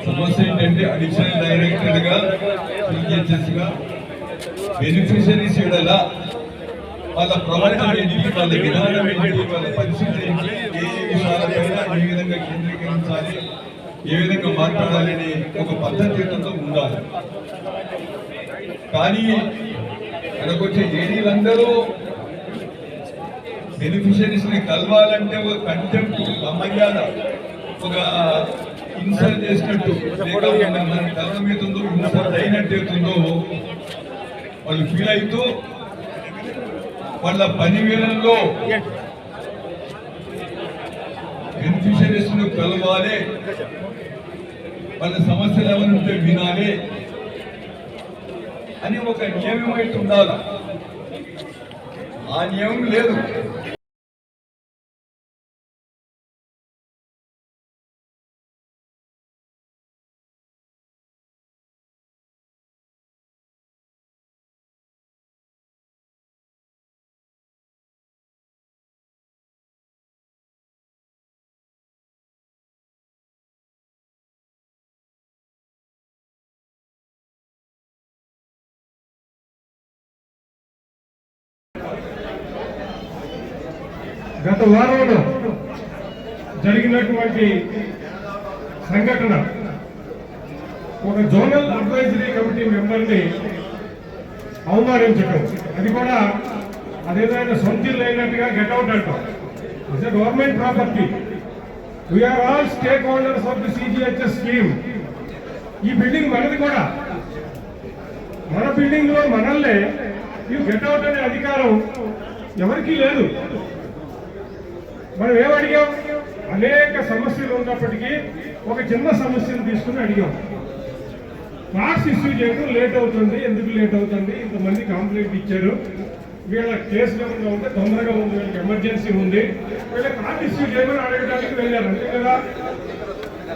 సమస్య ఏంటంటే additional director గా సిజిహెచ్ఎస్ గా బెనిఫిషరీస్ ఎలా వాళ్ళ ప్రవర్తన ఏంటి, వాళ్ళ విధానం ఏంటి, వాళ్ళ పరిస్థితి ఏంటి, ఏ విషయాలైనా ఏ విధంగా కేంద్రీకరించాలి, ఏ విధంగా మాట్లాడాలి అనే ఒక పద్ధతితో ఉండాలి. కానీ మనకొచ్చే ఏడీలందరూ బెనిఫిషరీస్ ని కలవాలంటే ఒక కంటెంప్ట్, అమర్యాద, ఒక ఇన్సల్ట్ చేసినట్టు, మన కలవడం ఏతుందో ఇన్సల్ట్ అయినట్టు అవుతుందో వాళ్ళు ఫీల్ అవుతూ వాళ్ళ పని వేళల్లో బెనిఫిషరీస్ ను కలవాలి, వాళ్ళ సమస్యలు ఏమైనా వినాలి అని ఒక నియమం అయితే ఉండాలి. ఆ నియమం లేదు. గత వారంలో జరిగినటువంటి సంఘటన, ఒక జోనల్ అడ్వైజరీ కమిటీ మెంబర్ని అవమానించడం, అది కూడా అదేదైనా సొంతిల్లు అయినట్టుగా గెట్అవుట్ అంటాం. It's a government property. We are all stakeholders of the CGHS scheme. ఈ బిల్డింగ్ మనది కూడా, మన బిల్డింగ్ లో మనల్నే ఈ గెట్అవుట్ అనే అధికారం ఎవరికీ లేదు. మనం ఏమడిగాం? అనేక సమస్యలు ఉన్నప్పటికీ ఒక చిన్న సమస్యను తీసుకుని అడిగాం. కార్డ్స్ ఇష్యూ చేయడం లేట్ అవుతుంది, ఎందుకు లేట్ అవుతుంది, ఇంతమంది కంప్లైంట్ ఇచ్చారు, వీళ్ళ కేసులు ఏమన్నా ఉంటే తొందరగా ఉంది, వీళ్ళకి ఎమర్జెన్సీ ఉంది, వీళ్ళ కార్డ్ ఇష్యూ చేయమని అడగడానికి వెళ్ళారు, అంతే కదా.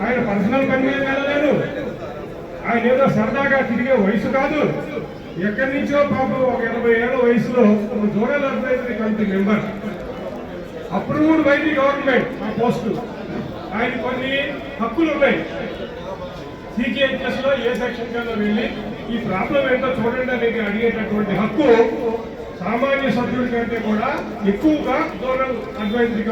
ఆయన పర్సనల్ పని మీద వెళ్ళలేదు, ఆయన ఏదో సరదాగా తిరిగే వయసు కాదు. ఎక్కడి నుంచో పాపం ఒక 80 ఏళ్ల వయసులో ఒక zonal advisory committee member, approved by the government ఆ పోస్టు. ఆయన కొన్ని హక్కులు ఉన్నాయి. సిజిహెచ్ఎస్ లో ఏ సెక్షన్ కింద వెళ్ళి ఈ ప్రాబ్లం ఏంటో చూడండి అనేది అడిగేటటువంటి హక్కు సామాన్య సభ్యుడి కంటే కూడా ఎక్కువగా జోనల్ అడ్వైజరీ